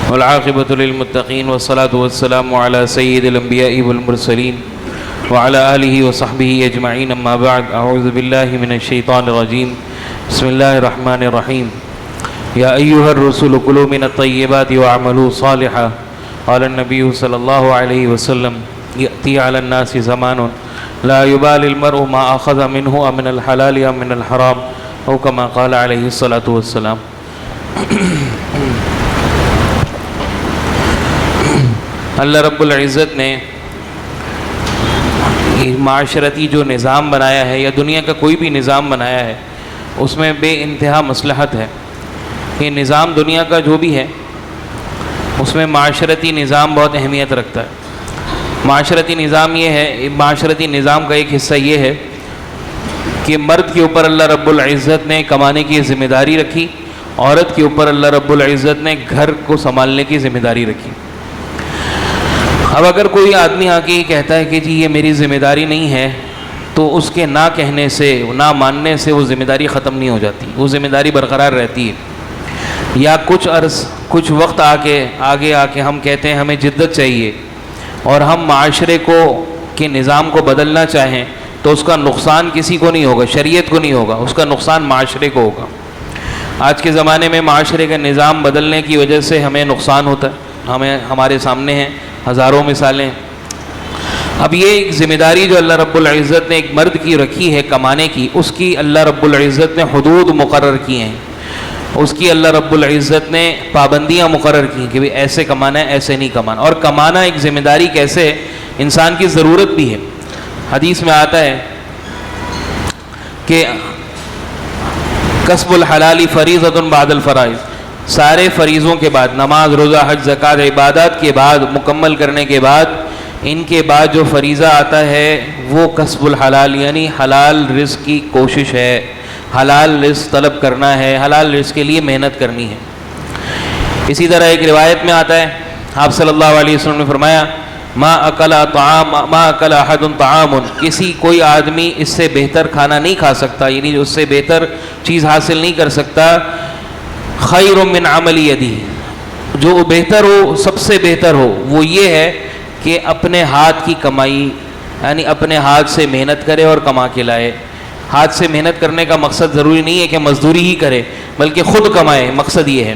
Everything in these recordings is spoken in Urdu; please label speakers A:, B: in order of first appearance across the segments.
A: والعاقبۃ للمتقین والصلاۃ والسلام علی سید الانبیاء والمرسلین وعلی آلہ وصحبہ اجمعین، اما بعد، اعوذ باللہ من الشیطان الرجیم، بسم اللہ الرحمن الرحیم۔ یا ایھا الرسل کلوا من الطیبات واعملوا صالحا، قال النبی صلی اللہ علیہ وسلم، یأتی علی الناس زمان لا یبالی المرء ما اخذ منہ من الحلال ام من الحرام، او کما قال علیہ الصلاۃ والسلام۔ اللہ رب العزت نے معاشرتی جو نظام بنایا ہے یا دنیا کا کوئی بھی نظام بنایا ہے، اس میں بے انتہا مصلحت ہے۔ یہ نظام دنیا کا جو بھی ہے اس میں معاشرتی نظام بہت اہمیت رکھتا ہے۔ معاشرتی نظام یہ ہے، معاشرتی نظام کا ایک حصہ یہ ہے کہ مرد کے اوپر اللہ رب العزت نے کمانے کی ذمہ داری رکھی، عورت کے اوپر اللہ رب العزت نے گھر کو سنبھالنے کی ذمہ داری رکھی۔ اب اگر کوئی آدمی آ کے یہ کہتا ہے کہ جی یہ میری ذمہ داری نہیں ہے، تو اس کے نہ کہنے سے، نہ ماننے سے وہ ذمہ داری ختم نہیں ہو جاتی، وہ ذمہ داری برقرار رہتی ہے۔ یا کچھ وقت آگے آ کے ہم کہتے ہیں ہمیں جدت چاہیے اور ہم معاشرے کے نظام کو بدلنا چاہیں، تو اس کا نقصان کسی کو نہیں ہوگا، شریعت کو نہیں ہوگا، اس کا نقصان معاشرے کو ہوگا۔ آج کے زمانے میں معاشرے کا نظام بدلنے کی وجہ سے ہمیں نقصان ہوتا ہے، ہمارے سامنے ہیں ہزاروں مثالیں۔ اب یہ ایک ذمہ داری جو اللہ رب العزت نے ایک مرد کی رکھی ہے کمانے کی، اس کی اللہ رب العزت نے حدود مقرر کی ہیں، اس کی اللہ رب العزت نے پابندیاں مقرر کی ہیں کہ ایسے کمانا ہے، ایسے نہیں کمانا۔ اور کمانا ایک ذمہ داری کیسے ہے، انسان کی ضرورت بھی ہے۔ حدیث میں آتا ہے کہ کسب الحلال فریضۃ بعد الفرائض، سارے فریضوں کے بعد، نماز، روزہ، حج، زکوٰۃ، عبادات کے بعد، مکمل کرنے کے بعد، ان کے بعد جو فریضہ آتا ہے وہ کسب الحلال، یعنی حلال رزق کی کوشش ہے، حلال رزق طلب کرنا ہے، حلال رزق کے لیے محنت کرنی ہے۔ اسی طرح ایک روایت میں آتا ہے، آپ صلی اللہ علیہ وسلم نے فرمایا، ما اکل احد طعام، کوئی آدمی اس سے بہتر کھانا نہیں کھا سکتا، یعنی اس سے بہتر چیز حاصل نہیں کر سکتا، خیر من عمل یدی، جو بہتر ہو، سب سے بہتر ہو، وہ یہ ہے کہ اپنے ہاتھ کی کمائی، یعنی اپنے ہاتھ سے محنت کرے اور کما کے لائے۔ ہاتھ سے محنت کرنے کا مقصد ضروری نہیں ہے کہ مزدوری ہی کرے، بلکہ خود کمائے، مقصد یہ ہے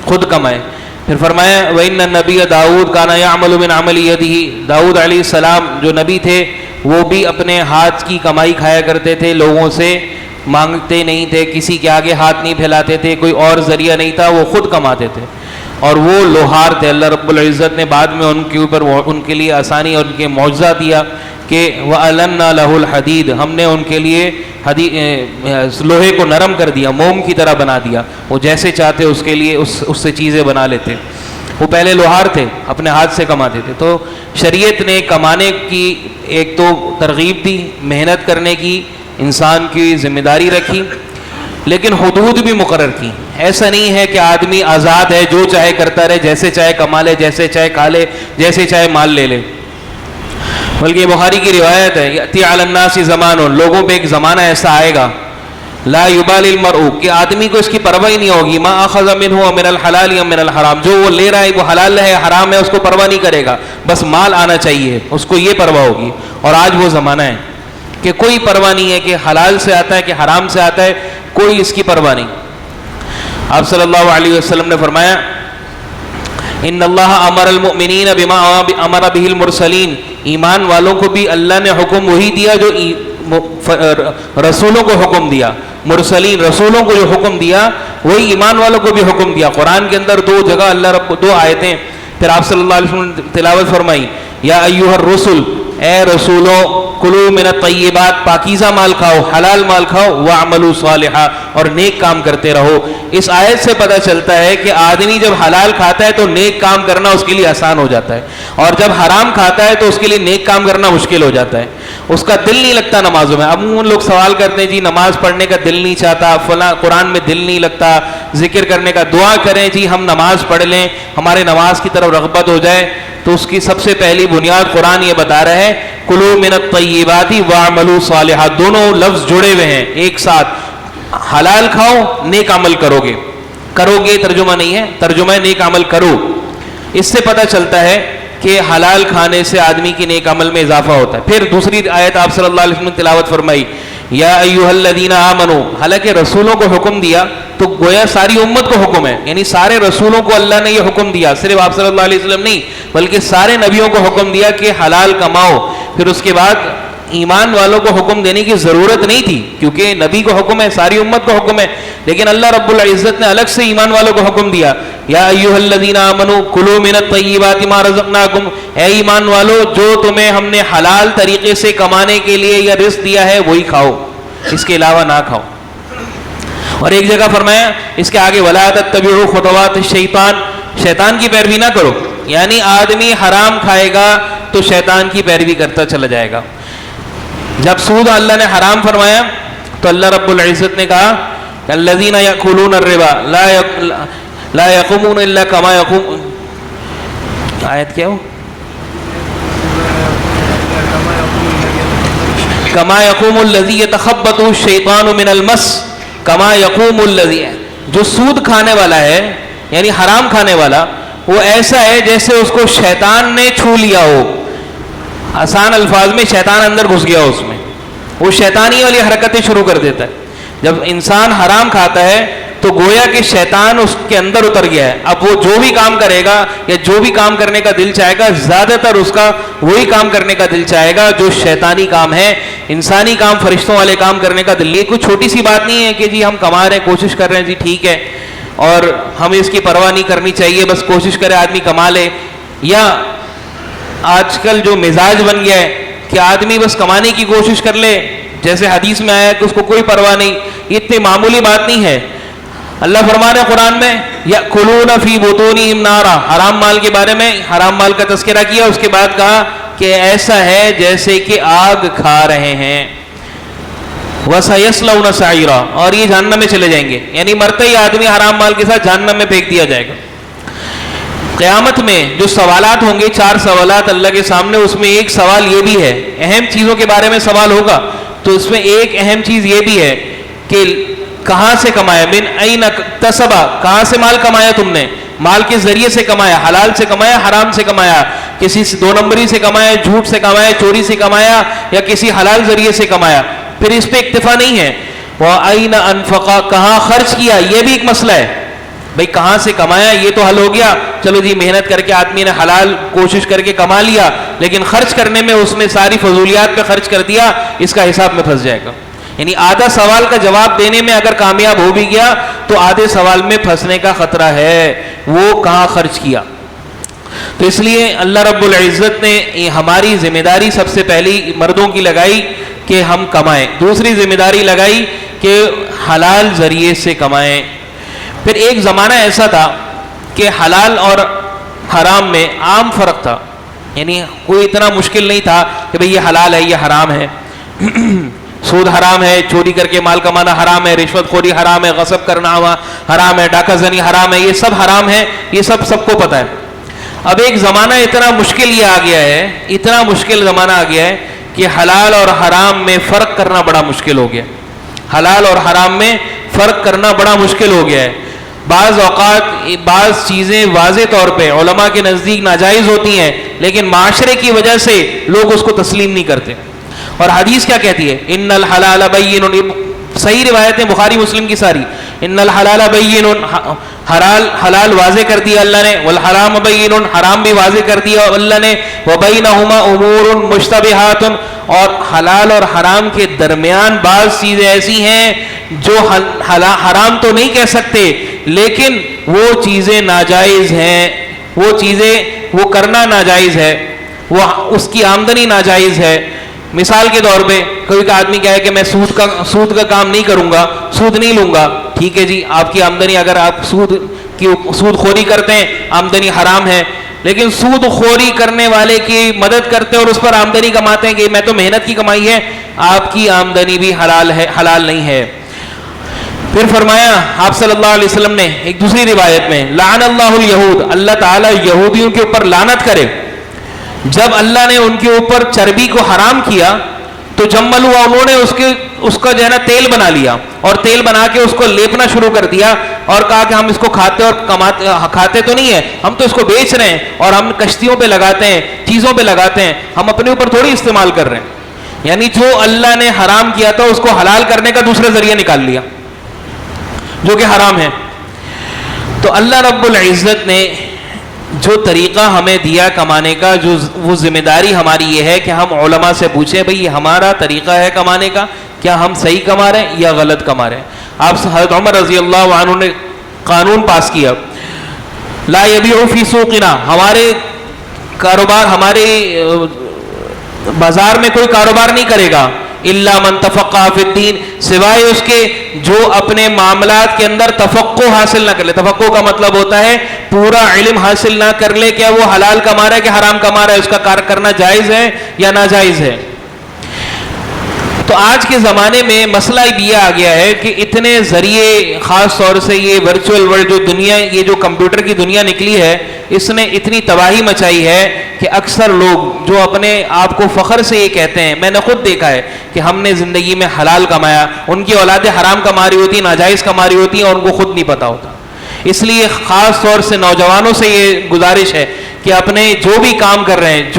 A: خود کمائے۔ پھر فرمایا وَإِنَّ النَّبِيَّ داؤد كَانَ يَعْمَلُ مِنْ عَمَلِ يَدِهِ، داؤد علیہ السلام جو نبی تھے وہ بھی اپنے ہاتھ کی کمائی کھایا کرتے تھے، لوگوں سے مانگتے نہیں تھے، کسی کے آگے ہاتھ نہیں پھیلاتے تھے، کوئی اور ذریعہ نہیں تھا، وہ خود کماتے تھے۔ اور وہ لوہار تھے، اللہ رب العزت نے بعد میں ان کے اوپر ان کے لیے آسانی اور ان کے معجزہ دیا کہ وَأَلَنَّا لَهُ الْحَدِيدَ، ہم نے ان کے لیے لوہے کو نرم کر دیا، موم کی طرح بنا دیا، وہ جیسے چاہتے اس کے لیے اس سے چیزیں بنا لیتے۔ وہ پہلے لوہار تھے، اپنے ہاتھ سے کماتے تھے۔ تو شریعت نے کمانے کی ایک تو ترغیب دی، محنت کرنے کی انسان کی ذمہ داری رکھی، لیکن حدود بھی مقرر کی۔ ایسا نہیں ہے کہ آدمی آزاد ہے، جو چاہے کرتا رہے، جیسے چاہے کما لے، جیسے چاہے کھا لے، جیسے چاہے مال لے لے، بلکہ بخاری کی روایت ہے، یأتی علی الناس زمان، لوگوں پہ ایک زمانہ ایسا آئے گا، لا یبالی المرء، کہ آدمی کو اس کی پرواہ ہی نہیں ہوگی، ما اخذ منہ من الحلال یا من الحرام، جو وہ لے رہا ہے وہ حلال ہے حرام ہے، اس کو پرواہ نہیں کرے گا، بس مال آنا چاہیے، اس کو یہ پرواہ ہوگی۔ اور آج وہ زمانہ ہے کہ کوئی پرواہ نہیں ہے کہ حلال سے آتا ہے کہ حرام سے آتا ہے، کوئی اس کی پرواہ نہیں۔ آپ صلی اللہ علیہ وسلم نے فرمایا، ان اللہ امر المؤمنین بما امر به المرسلین، ایمان والوں کو بھی اللہ نے حکم وہی دیا جو رسولوں کو حکم دیا، مرسلین رسولوں کو جو حکم دیا وہی ایمان والوں کو بھی حکم دیا۔ قرآن کے اندر دو جگہ دو آیتیں، پھر آپ صلی اللہ علیہ وسلم نے تلاوت فرمائی، یا ایھا الرسل، اے رسولوں، کلوا من الطیبات، پاکیزہ مال کھاؤ، حلال مال کھاؤ، واعملوا صالحا، اور نیک کام کرتے رہو۔ اس آیت سے پتہ چلتا ہے کہ آدمی جب حلال کھاتا ہے تو نیک کام کرنا اس کے لیے آسان ہو جاتا ہے، اور جب حرام کھاتا ہے تو اس کے لیے نیک کام کرنا مشکل ہو جاتا ہے، اس کا دل نہیں لگتا نمازوں میں۔ عموماً لوگ سوال کرتے ہیں جی نماز پڑھنے کا دل نہیں چاہتا، فلاں قرآن میں دل نہیں لگتا، ذکر کرنے کا، دعا کریں جی ہم نماز پڑھ لیں، ہمارے نماز کی طرف رغبت ہو جائے، تو اس کی سب سے پہلی بنیاد قرآن یہ بتا رہا ہے، کلوا من الطیبات واعملوا صالحا، دونوں لفظ جڑے ہوئے ہیں ایک ساتھ، حلال کھاؤ نیک عمل کرو گے، کرو گے ترجمہ نہیں ہے، ترجمہ ہے نیک عمل کرو. اس سے پتہ چلتا ہے کہ حلال کھانے سے آدمی کی نیک عمل میں اضافہ ہوتا ہے. پھر دوسری آیت آپ صلی اللہ علیہ وسلم نے تلاوت فرمائی، یا ایھا الذین آمنوا، حالانکہ رسولوں کو حکم دیا تو گویا ساری امت کو حکم ہے، یعنی سارے رسولوں کو اللہ نے یہ حکم دیا، صرف آپ صلی اللہ علیہ وسلم نہیں بلکہ سارے نبیوں کو حکم دیا کہ حلال کماؤ. پھر اس کے بعد ایمان والوں کو حکم دینے کی ضرورت نہیں تھی کیونکہ نبی کو حکم ہے، ساری امت کو حکم ہے، لیکن اللہ رب العزت نے الگ سے ایمان والوں کو حکم دیا، یا ایھا الذین آمنوا کلوا من الطیبات ما رزقناکم، اے ایمان والو جو تمہیں ہم نے حلال طریقے سے کمانے کے لیے یا رزق دیا ہے وہی کھاؤ، اس کے علاوہ نہ کھاؤ. اور ایک جگہ فرمایا اس کے آگے ولا تتبعوا خطوات الشیطان، شیطان کی پیروی نہ کرو، یعنی آدمی حرام کھائے گا تو شیطان کی پیروی کرتا چلا جائے گا. جب سود اللہ نے حرام فرمایا تو اللہ رب العزت نے کہا الذین یأکلون الربا لا یقومون الا کما یقوم، آیت کیا ہو، کما یقوم الذی یتخبطہ الشیطان من المس، کما یقوم الذی، جو سود کھانے والا ہے یعنی حرام کھانے والا وہ ایسا ہے جیسے اس کو شیطان نے چھو لیا ہو. آسان الفاظ میں شیطان اندر گھس گیا اس میں، وہ شیطانی والی حرکتیں شروع کر دیتا ہے. جب انسان حرام کھاتا ہے تو گویا کہ شیطان اس کے اندر اتر گیا ہے. اب وہ جو بھی کام کرے گا یا جو بھی کام کرنے کا دل چاہے گا زیادہ تر اس کا وہی کام کرنے کا دل چاہے گا جو شیطانی کام ہے. انسانی کام، فرشتوں والے کام کرنے کا دل، یہ کوئی چھوٹی سی بات نہیں ہے کہ جی ہم کما رہے ہیں کوشش کر رہے ہیں جی ٹھیک ہے اور ہمیں اس کی پرواہ نہیں کرنی چاہیے، بس کوشش کرے آدمی کما لے. یا آج کل جو مزاج بن گیا ہے کہ آدمی بس کمانے کی کوشش کر لے، جیسے حدیث میں آیا کہ اس کو کوئی پرواہ نہیں، یہ اتنی معمولی بات نہیں ہے. اللہ فرمانے قرآن میں یأکلون فی بطونہم نارا، حرام مال کے بارے میں حرام مال کا تذکرہ کیا، اس کے بعد کہا کہ ایسا ہے جیسے کہ آگ کھا رہے ہیں. وَسَيَصْلَوْنَ سَعِيرًا، اور یہ جہنم میں چلے جائیں گے، یعنی مرتے ہی آدمی حرام مال کے ساتھ جہنم میں پھینک دیا جائے گا. قیامت میں جو سوالات ہوں گے، 4 سوالات اللہ کے سامنے، اس میں ایک سوال یہ بھی ہے، اہم چیزوں کے بارے میں سوال ہوگا تو اس میں ایک اہم چیز یہ بھی ہے کہ کہاں سے کمایا، من این اکتسب، کہاں سے مال کمایا تم نے، مال کے ذریعے سے کمایا، حلال سے کمایا حرام سے کمایا، کسی 2 نمبری سے کمایا، جھوٹ سے کمایا، چوری سے کمایا یا کسی حلال ذریعے سے کمایا. پھر اس پہ اکتفا نہیں ہے، وَأَيْنَ أَنفَقَ، کہاں خرچ کیا، یہ بھی ایک مسئلہ ہے. بھئی کہاں سے کمایا یہ تو حل ہو گیا، چلو جی محنت کر کے آدمی نے حلال کوشش کر کے کما لیا، لیکن خرچ کرنے میں اس نے ساری فضولیات پہ خرچ کر دیا، اس کا حساب میں پھنس جائے گا. یعنی آدھا سوال کا جواب دینے میں اگر کامیاب ہو بھی گیا تو آدھے سوال میں پھنسنے کا خطرہ ہے، وہ کہاں خرچ کیا. تو اس لیے اللہ رب العزت نے ہماری ذمہ داری سب سے پہلی مردوں کی لگائی کہ ہم کمائیں، دوسری ذمہ داری لگائی کہ حلال ذریعے سے کمائیں. پھر ایک زمانہ ایسا تھا کہ حلال اور حرام میں عام فرق تھا، یعنی کوئی اتنا مشکل نہیں تھا کہ بھئی یہ حلال ہے یہ حرام ہے. سود حرام ہے، چوری کر کے مال کمانا حرام ہے، رشوت خوری حرام ہے، غصب کرنا حرام ہے، ڈاکہ زنی حرام ہے، یہ سب حرام ہے، یہ سب کو پتہ ہے. اب ایک زمانہ اتنا مشکل یہ آ گیا ہے، اتنا مشکل زمانہ آ گیا ہے کہ حلال اور حرام میں فرق کرنا بڑا مشکل ہو گیا. حلال اور حرام میں فرق کرنا بڑا مشکل ہو گیا ہے. بعض اوقات بعض چیزیں واضح طور پہ علماء کے نزدیک ناجائز ہوتی ہیں لیکن معاشرے کی وجہ سے لوگ اس کو تسلیم نہیں کرتے. اور حدیث کیا کہتی ہے، ان الحلال بین، صحیح روایتیں بخاری مسلم کی ساری، ان الحلال بین، حلال واضح کر دیا اللہ نے، والحرام بین، حرام بھی واضح کر دیا اللہ نے، وبینہما امور مشتبہات، اور حلال اور حرام کے درمیان بعض چیزیں ایسی ہیں جو حرام تو نہیں کہہ سکتے لیکن وہ چیزیں ناجائز ہیں، وہ چیزیں وہ کرنا ناجائز ہے، وہ اس کی آمدنی ناجائز ہے. مثال کے طور پہ کوئی آدمی کہے کہ میں سود کا کام نہیں کروں گا، سود نہیں لوں گا، ٹھیک ہے جی آپ کی آمدنی، اگر آپ سود خوری کرتے ہیں آمدنی حرام ہے، لیکن سود خوری کرنے والے کی مدد کرتے ہیں اور اس پر آمدنی کماتے ہیں کہ میں تو محنت کی کمائی ہے، آپ کی آمدنی بھی حلال نہیں ہے. پھر فرمایا آپ صلی اللہ علیہ وسلم نے ایک دوسری روایت میں، لعن اللہ الیہود، اللہ تعالیٰ یہودیوں کے اوپر لعنت کرے. جب اللہ نے ان کے اوپر چربی کو حرام کیا تو جمل ہوا، انہوں نے اس کا جو ہے نا تیل بنا لیا اور تیل بنا کے اس کو لیپنا شروع کر دیا اور کہا کہ ہم اس کو کھاتے اور کھاتے تو نہیں ہے، ہم تو اس کو بیچ رہے ہیں اور ہم کشتیوں پہ لگاتے ہیں، چیزوں پہ لگاتے ہیں، ہم اپنے اوپر تھوڑی استعمال کر رہے ہیں۔ یعنی جو اللہ نے حرام کیا تھا اس کو حلال کرنے کا دوسرا ذریعہ نکال لیا جو کہ حرام ہے۔ تو اللہ رب العزت نے جو طریقہ ہمیں دیا کمانے کا، جو وہ ذمہ داری ہماری یہ ہے کہ ہم علماء سے پوچھیں بھئی یہ ہمارا طریقہ ہے کمانے کا، کیا ہم صحیح کما رہے ہیں یا غلط کما رہے ہیں۔ آپ حضرت عمر رضی اللہ عنہ نے قانون پاس کیا، لا یبیع فی سوقنا، ہمارے کاروبار، ہمارے بازار میں کوئی کاروبار نہیں کرے گا، الا من تفقہ فی الدین، سوائے اس کے جو اپنے معاملات کے اندر تفقہ حاصل نہ کر لے۔ تفقہ کا مطلب ہوتا ہے پورا علم حاصل نہ کر لے، کیا وہ حلال کما رہا ہے کہ حرام کما رہا ہے، اس کا کار کرنا جائز ہے یا ناجائز ہے۔ تو آج کے زمانے میں مسئلہ یہ آ گیا ہے کہ اتنے ذریعے، خاص طور سے یہ ورچوئل ورلڈ جو دنیا، یہ جو کمپیوٹر کی دنیا نکلی ہے، اس نے اتنی تباہی مچائی ہے کہ اکثر لوگ جو اپنے آپ کو فخر سے یہ کہتے ہیں، میں نے خود دیکھا ہے کہ ہم نے زندگی میں حلال کمایا، ان کی اولادیں حرام کما رہی ہوتی، ناجائز کما رہی ہوتی ہیں اور ان کو خود نہیں پتہ ہوتا۔ اس لیے خاص طور سے نوجوانوں سے یہ گزارش ہے کہ اپنے جو بھی کام کر رہے ہیں،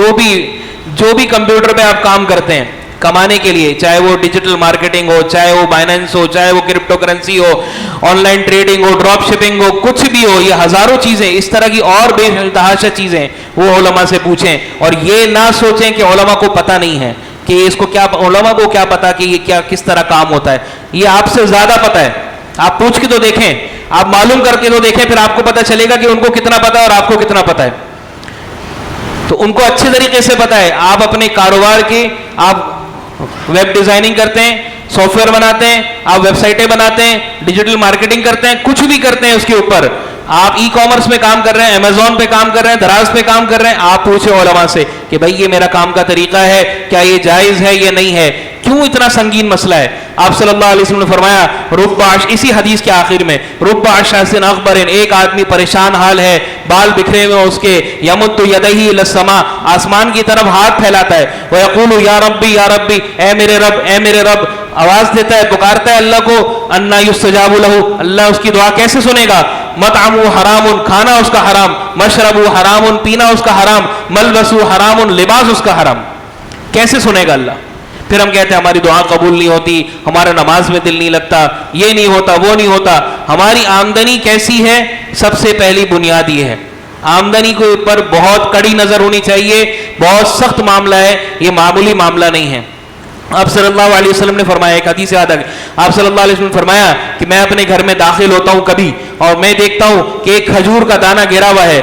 A: جو بھی کمپیوٹر پہ آپ کام کرتے ہیں کمانے کے لیے، چاہے وہ ڈیجیٹل مارکیٹنگ ہو، چاہے وہ بائننس ہو، چاہے وہ کرپٹو کرنسی ہو، آن لائن ٹریڈنگ ہو، ڈراپ شپنگ ہو، کچھ بھی ہو، یہ ہزاروں چیزیں، اس طرح کی اور بے تحاشا چیزیں، وہ علماء سے پوچھیں اور یہ نہ سوچیں کہ علماء کو پتہ نہیں ہے، کہ اس کو کیا، علماء کو کیا پتہ کہ یہ کیا کس طرح کام ہوتا ہے، یہ آپ سے زیادہ پتہ ہے۔ آپ پوچھ کے تو دیکھیں، آپ معلوم کر کے تو دیکھیں، پھر آپ کو پتہ چلے گا کہ ان کو کتنا پتہ ہے اور آپ کو کتنا پتہ ہے۔ تو ان کو اچھے طریقے سے پتہ ہے، آپ اپنے کاروبار کی، آپ ویب ڈیزائننگ کرتے ہیں، سافٹ ویئر بناتے ہیں، آپ ویب سائٹیں بناتے ہیں، ڈیجیٹل مارکیٹنگ کرتے ہیں، کچھ بھی کرتے ہیں اس کے اوپر، آپ ای کامرس میں کام کر رہے ہیں، امیزون پہ کام کر رہے ہیں، دراز پہ کام کر رہے ہیں، آپ پوچھیں علماء سے کہ بھائی یہ میرا کام کا طریقہ ہے، کیا یہ جائز ہے یا نہیں ہے، کیوں اتنا سنگین مسئلہ ہے۔ آپ صلی اللہ علیہ وسلم نے فرمایا رب اسی حدیث کے آخر میں، رب اشعث اغبر، ایک آدمی پریشان حال ہے، بال بکھرے ہوئے اس کے، یمد یدیہ الی السماء، آسمان کی طرف ہاتھ پھیلاتا ہے، ویقول یا ربی یا ربی، اے میرے رب اے میرے رب، آواز دیتا ہے، پکارتا ہے اللہ کو، انا یستجاب لہ، اللہ اس کی دعا کیسے سنے گا، مطعمہ حرام، کھانا اس کا حرام، مشربہ حرام، پینا اس کا حرام، ملبسہ حرام، لباس اس کا حرام، کیسے سنے گا اللہ؟ پھر ہم کہتے ہیں ہماری دعا قبول نہیں ہوتی، ہمارا نماز میں دل نہیں لگتا، یہ نہیں ہوتا، وہ نہیں ہوتا۔ ہماری آمدنی کیسی ہے؟ سب سے پہلی بنیاد یہ ہے، آمدنی کے اوپر بہت کڑی نظر ہونی چاہیے، بہت سخت معاملہ ہے، یہ معمولی معاملہ نہیں ہے۔ آپ صلی اللہ علیہ وسلم نے فرمایا، ایک حدیث یاد آ گئی، آپ صلی اللہ علیہ وسلم نے فرمایا کہ میں اپنے گھر میں داخل ہوتا ہوں کبھی اور میں دیکھتا ہوں کہ ایک کھجور کا دانہ گرا ہوا ہے،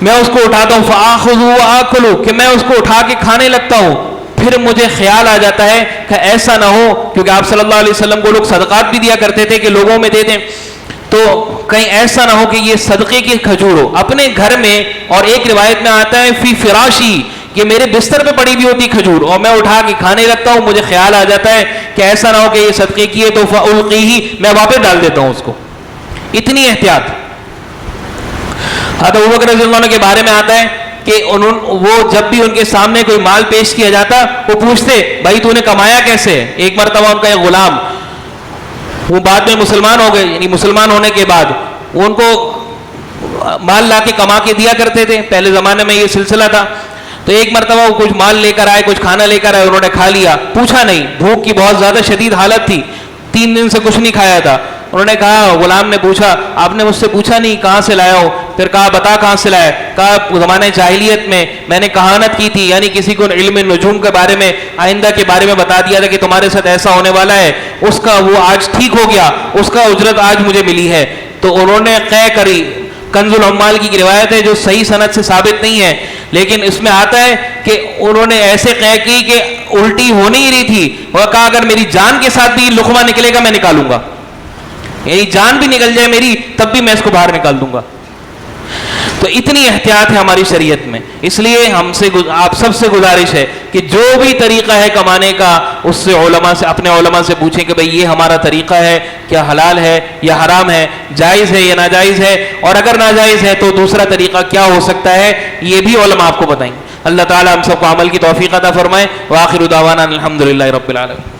A: میں اس کو اٹھاتا ہوں، فآخذ وآکل، کہ میں اس کو اٹھا کے کھانے لگتا ہوں، پھر مجھے خیال آ جاتا ہے کہ ایسا نہ ہو، کیونکہ آپ صلی اللہ علیہ وسلم کو لوگ صدقات بھی دیا کرتے تھے کہ لوگوں میں دے دیں، تو کہیں ایسا نہ ہو کہ یہ صدقے کی کھجور ہو اپنے گھر میں، اور ایک روایت میں آتا ہے فی فراشی، کہ میرے بستر پہ پڑی بھی ہوتی کھجور اور میں اٹھا کے کھانے لگتا ہوں، مجھے خیال آ جاتا ہے کہ ایسا نہ ہو کہ یہ صدقے کی ہے، تو فألقیہ، میں واپس ڈال دیتا ہوں اس کو۔ اتنی احتیاط۔ حضرت ابوبکر رضی اللہ عنہ کے بارے میں آتا ہے کہ وہ جب بھی ان کے سامنے کوئی مال پیش کیا جاتا وہ پوچھتے بھائی تو نے کمایا کیسے؟ ایک مرتبہ ان کا ایک غلام، وہ بعد میں مسلمان ہو گئے، یعنی مسلمان ہونے کے بعد وہ ان کو مال لا کے کما کے دیا کرتے تھے، پہلے زمانے میں یہ سلسلہ تھا، تو ایک مرتبہ وہ کچھ مال لے کر آئے، کچھ کھانا لے کر آئے، انہوں نے کھا لیا، پوچھا نہیں، بھوک کی بہت زیادہ شدید حالت تھی، 3 دن سے کچھ نہیں کھایا تھا، انہوں نے کہا، غلام نے پوچھا آپ نے مجھ سے پوچھا نہیں کہاں سے لایا ہو؟ پھر کہا بتا کہاں سے لایا؟ کہا زمانے جاہلیت میں نے کہانت کی تھی، یعنی کسی کو علم نجوم کے بارے میں، آئندہ کے بارے میں بتا دیا تھا کہ تمہارے ساتھ ایسا ہونے والا ہے، اس کا وہ آج ٹھیک ہو گیا، اس کا اجرت آج مجھے ملی ہے۔ تو انہوں نے قے کری، کنز العمال کی روایت ہے جو صحیح سند سے ثابت نہیں ہے، لیکن اس میں آتا ہے کہ انہوں نے ایسے قے کی کہ الٹی ہونی ہی رہی تھی، وہ کہا اگر میری جان کے ساتھ بھی لقمہ نکلے گا میں نکالوں گا، یعنی جان بھی نکل جائے میری تب بھی میں اس کو باہر نکال دوں گا۔ تو اتنی احتیاط ہے ہماری شریعت میں، اس لیے ہم سے آپ سب سے گزارش ہے کہ جو بھی طریقہ ہے کمانے کا اس سے علماء سے، اپنے علماء سے پوچھیں کہ بھئی یہ ہمارا طریقہ ہے، کیا حلال ہے یا حرام ہے، جائز ہے یا ناجائز ہے، اور اگر ناجائز ہے تو دوسرا طریقہ کیا ہو سکتا ہے، یہ بھی علماء آپ کو بتائیں گے۔ اللہ تعالی ہم سب کو عمل کی توفیق عطا فرمائے. وآخر دعوانا الحمدللہ رب العالمین.